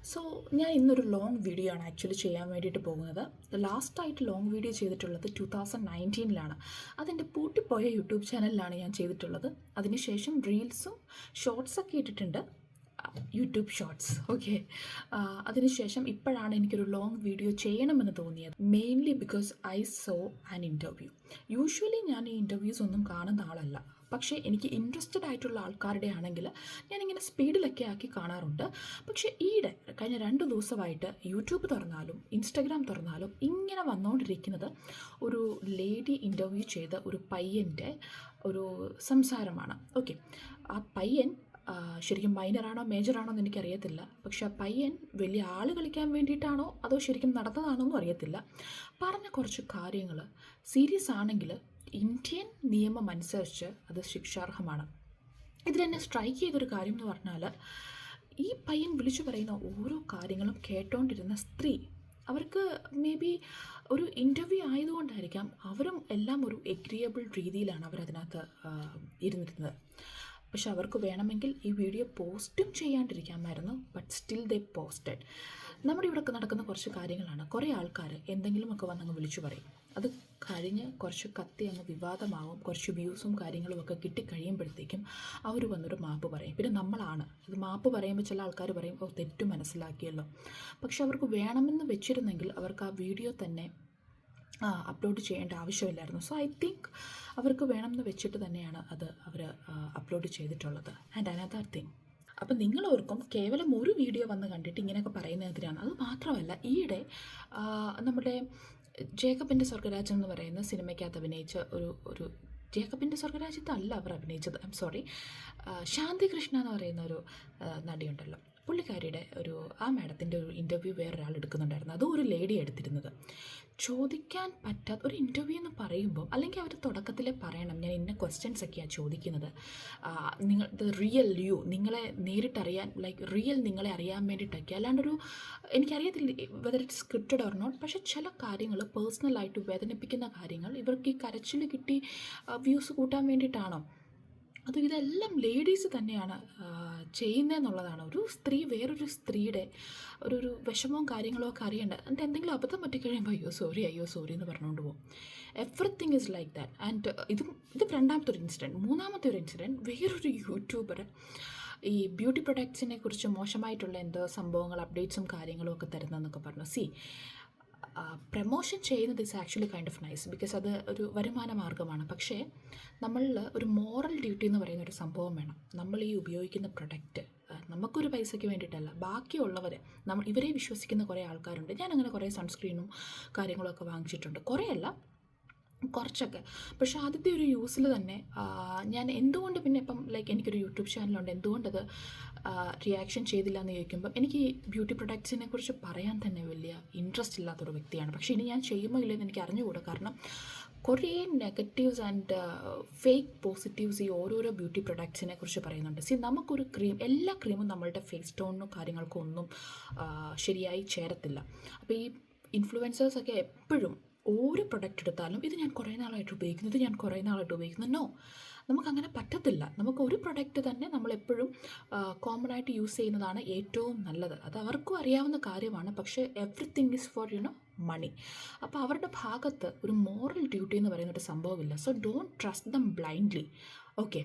So ഞാൻ ഇന്നൊരു long video ആണ് ആക്ച്വലി ചെയ്യാൻ വേണ്ടിയിട്ട് പോകുന്നത്. ലാസ്റ്റായിട്ട് ലോങ് വീഡിയോ ചെയ്തിട്ടുള്ളത് 2019-ലാണ്. അതെൻ്റെ പൂട്ടിപ്പോയ യൂട്യൂബ് ചാനലിലാണ് ഞാൻ ചെയ്തിട്ടുള്ളത്. അതിനുശേഷം റീൽസും ഷോർട്സൊക്കെ ഇട്ടിട്ടുണ്ട്, യൂട്യൂബ് ഷോർട്സ്. ഓക്കെ, അതിനുശേഷം ഇപ്പോഴാണ് എനിക്കൊരു ലോങ് വീഡിയോ ചെയ്യണമെന്ന് തോന്നിയത്. Mainly because I so an interview. Usually ഞാൻ ഈ ഇൻ്റർവ്യൂസ് ഒന്നും കാണുന്ന ആളല്ല, പക്ഷേ എനിക്ക് ഇൻട്രസ്റ്റഡ് ആയിട്ടുള്ള ആൾക്കാരുടെ ആണെങ്കിൽ ഞാനിങ്ങനെ സ്പീഡിലൊക്കെ ആക്കി കാണാറുണ്ട്. പക്ഷേ ഈയിടെ കഴിഞ്ഞ 2 ദിവസമായിട്ട് യൂട്യൂബ് തുറന്നാലും ഇൻസ്റ്റഗ്രാം തുറന്നാലും ഇങ്ങനെ വന്നുകൊണ്ടിരിക്കുന്നത് ഒരു ലേഡി ഇൻ്റർവ്യൂ ചെയ്ത ഒരു പയ്യൻ്റെ ഒരു സംസാരമാണ്. ഓക്കെ, ആ പയ്യൻ ശരിക്കും മൈനറാണോ മേജറാണോ എന്ന് എനിക്കറിയത്തില്ല. പക്ഷെ ആ പയ്യൻ വലിയ ആൾ കളിക്കാൻ വേണ്ടിയിട്ടാണോ അതോ ശരിക്കും നടന്നതാണോ എന്നും അറിയത്തില്ല. പറഞ്ഞ കുറച്ച് കാര്യങ്ങൾ സീരിയസ് ആണെങ്കിൽ ഇന്ത്യൻ നിയമം അനുസരിച്ച് അത് ശിക്ഷാർഹമാണ്. ഇതിലെന്നെ സ്ട്രൈക്ക് ചെയ്തൊരു കാര്യം എന്ന് പറഞ്ഞാൽ, ഈ പയ്യൻ വിളിച്ചു പറയുന്ന ഓരോ കാര്യങ്ങളും കേട്ടോണ്ടിരുന്ന സ്ത്രീ, അവർക്ക് മേ ബി ഒരു ഇൻ്റർവ്യൂ ആയതുകൊണ്ടായിരിക്കാം അവരും എല്ലാം ഒരു എഗ്രിയബിൾ രീതിയിലാണ് അവരതിനകത്ത് ഇരുന്നിരുന്നത്. പക്ഷെ അവർക്ക് വേണമെങ്കിൽ ഈ വീഡിയോ പോസ്റ്റും ചെയ്യാണ്ടിരിക്കാമായിരുന്നു. But still they posted. നമ്മുടെ ഇവിടെ നടക്കുന്ന കുറച്ച് കാര്യങ്ങളാണ്. കുറേ ആൾക്കാർ എന്തെങ്കിലുമൊക്കെ വന്നങ്ങ് വിളിച്ചു പറയും. അത് കഴിഞ്ഞ് കുറച്ച് കത്തി അങ്ങ് വിവാദമാവും. കുറച്ച് വ്യൂസും കാര്യങ്ങളും ഒക്കെ കിട്ടിക്കഴിയുമ്പോഴത്തേക്കും അവർ വന്നൊരു മാപ്പ് പറയും. പിന്നെ നമ്മളാണ് ഇത് മാപ്പ് പറയുമ്പോൾ ചില ആൾക്കാർ പറയും, ഓ തെറ്റു മനസ്സിലാക്കിയല്ലോ. പക്ഷെ അവർക്ക് വേണമെന്ന് വെച്ചിരുന്നെങ്കിൽ അവർക്ക് ആ വീഡിയോ തന്നെ അപ്ലോഡ് ചെയ്യേണ്ട ആവശ്യമില്ലായിരുന്നു. സോ ഐ തിങ്ക് അവർക്ക് വേണമെന്ന് വെച്ചിട്ട് തന്നെയാണ് അത് അവർ അപ്ലോഡ് ചെയ്തിട്ടുള്ളത്. ആൻഡ് അനദർ തിങ്, അപ്പം നിങ്ങൾ ഓർക്കും കേവലം ഒരു വീഡിയോ വന്ന് കണ്ടിട്ട് ഇങ്ങനെയൊക്കെ പറയുന്നതിനാണ്. അത് മാത്രമല്ല, ഈയിടെ നമ്മുടെ ജേക്കബിൻ്റെ സ്വർഗരാജ്യം എന്ന് പറയുന്ന സിനിമയ്ക്കകത്ത് അഭിനയിച്ച ഒരു ജേക്കബിൻ്റെ സ്വർഗരാജ്യത്തല്ല അവർ അഭിനയിച്ചത്, ഐ എം സോറി, ശാന്തി കൃഷ്ണ എന്ന് പറയുന്ന ഒരു നടിയുണ്ടല്ലോ, പുള്ളിക്കാരിയുടെ ആ മാഡത്തിൻ്റെ ഒരു ഇൻ്റർവ്യൂ വേറൊരാൾ എടുക്കുന്നുണ്ടായിരുന്നു. അതും ഒരു ലേഡി എടുത്തിരുന്നത്. ചോദിക്കാൻ പറ്റാത്ത ഒരു ഇൻ്റർവ്യൂ എന്ന് പറയുമ്പോൾ, അല്ലെങ്കിൽ അവർ തുടക്കത്തിലെ പറയണം, ഞാൻ ഇന്ന ക്വസ്റ്റ്യൻസ് ഒക്കെയാണ് ചോദിക്കുന്നത്, നിങ്ങൾ ദ റിയൽ യു, നിങ്ങളെ നേരിട്ടറിയാൻ, ലൈക്ക് റിയൽ നിങ്ങളെ അറിയാൻ വേണ്ടിയിട്ടൊക്കെ. അല്ലാണ്ടൊരു എനിക്കറിയത്തില്ല whether it scripted or not, പക്ഷേ ചില കാര്യങ്ങൾ പേഴ്സണലായിട്ട് വേദനിപ്പിക്കുന്ന കാര്യങ്ങൾ ഇവർക്ക് ഈ കരച്ചിൽ കിട്ടി വ്യൂസ് കൂട്ടാൻ വേണ്ടിയിട്ടാണോ അത് ഇതെല്ലാം ലേഡീസ് തന്നെയാണ് ചെയ്യുന്നതെന്നുള്ളതാണ്. ഒരു സ്ത്രീ വേറൊരു സ്ത്രീയുടെ ഒരു വിഷമവും കാര്യങ്ങളും ഒക്കെ അറിയേണ്ട. എന്നിട്ട് എന്തെങ്കിലും അബദ്ധം പറ്റിക്കഴിയുമ്പോൾ അയ്യോ സോറി എന്ന് പറഞ്ഞുകൊണ്ട് പോകും. Everything is like that. And ഇത് രണ്ടാമത്തെ ഒരു ഇൻസിഡൻറ്റ്. മൂന്നാമത്തെ ഒരു ഇൻസിഡൻറ്റ്, വേറൊരു യൂട്യൂബർ ഈ ബ്യൂട്ടി പ്രൊഡക്ട്സിനെ കുറിച്ച് മോശമായിട്ടുള്ള എന്തോ സംഭവങ്ങൾ അപ്ഡേറ്റ്സും കാര്യങ്ങളും ഒക്കെ തരുന്നതെന്നൊക്കെ പറഞ്ഞു. പ്രമോഷൻ ചെയ്യുന്നത് is actually kind of nice, because അത് ഒരു വരുമാന മാർഗ്ഗമാണ്. പക്ഷേ നമ്മളിൽ ഒരു മോറൽ ഡ്യൂട്ടി എന്ന് പറയുന്ന ഒരു സംഭവം വേണം. നമ്മൾ ഈ ഉപയോഗിക്കുന്ന പ്രൊഡക്റ്റ് നമുക്കൊരു പൈസയ്ക്ക് വേണ്ടിയിട്ടല്ല, ബാക്കിയുള്ളവർ ഇവരെ വിശ്വസിക്കുന്ന കുറേ ആൾക്കാരുണ്ട്. ഞാനങ്ങനെ കുറേ സൺസ്ക്രീനും കാര്യങ്ങളൊക്കെ വാങ്ങിച്ചിട്ടുണ്ട്, കുറേയല്ല കുറച്ചൊക്കെ. പക്ഷേ ആദ്യത്തെ ഒരു യൂസിൽ തന്നെ ഞാൻ എന്തുകൊണ്ട് പിന്നെ ഇപ്പം ലൈക്ക് എനിക്കൊരു യൂട്യൂബ് ചാനലുണ്ട്, എന്തുകൊണ്ടത് റിയാക്ഷൻ ചെയ്തില്ല എന്ന് ചോദിക്കുമ്പോൾ, എനിക്ക് ഈ ബ്യൂട്ടി പ്രൊഡക്ട്സിനെ കുറിച്ച് പറയാൻ തന്നെ വലിയ ഇൻട്രസ്റ്റ് ഇല്ലാത്തൊരു വ്യക്തിയാണ്. പക്ഷേ ഇനി ഞാൻ ചെയ്യുമോ ഇല്ലെന്ന് എനിക്ക് അറിഞ്ഞുകൂടാ. കാരണം കുറേ നെഗറ്റീവ്സ് ആൻഡ് ഫേക്ക് പോസിറ്റീവ്സ് ഈ ഓരോരോ ബ്യൂട്ടി പ്രൊഡക്ട്സിനെ കുറിച്ച് പറയുന്നുണ്ട്. നമുക്കൊരു ക്രീം, എല്ലാ ക്രീമും നമ്മളുടെ ഫേസ് ടോണിനും കാര്യങ്ങൾക്കും ഒന്നും ശരിയായി ചേരത്തില്ല. അപ്പോൾ ഈ ഇൻഫ്ലുവൻസേഴ്സൊക്കെ എപ്പോഴും ഒരു പ്രൊഡക്റ്റ് എടുത്താലും ഇത് ഞാൻ കുറേ നാളായിട്ട് ഉപയോഗിക്കുന്നു, നോ, നമുക്കങ്ങനെ പറ്റത്തില്ല. നമുക്ക് ഒരു പ്രൊഡക്റ്റ് തന്നെ നമ്മളെപ്പോഴും കോമൺ ആയിട്ട് യൂസ് ചെയ്യുന്നതാണ് ഏറ്റവും നല്ലത്. അത് അവർക്കും അറിയാവുന്ന കാര്യമാണ്. പക്ഷേ എവറിത്തിങ് ഈസ് ഫോർ മണി. അപ്പോൾ അവരുടെ ഭാഗത്ത് ഒരു മോറൽ ഡ്യൂട്ടി എന്ന് പറയുന്ന ഒരു സംഭവമില്ല. So don't trust them blindly. Okay,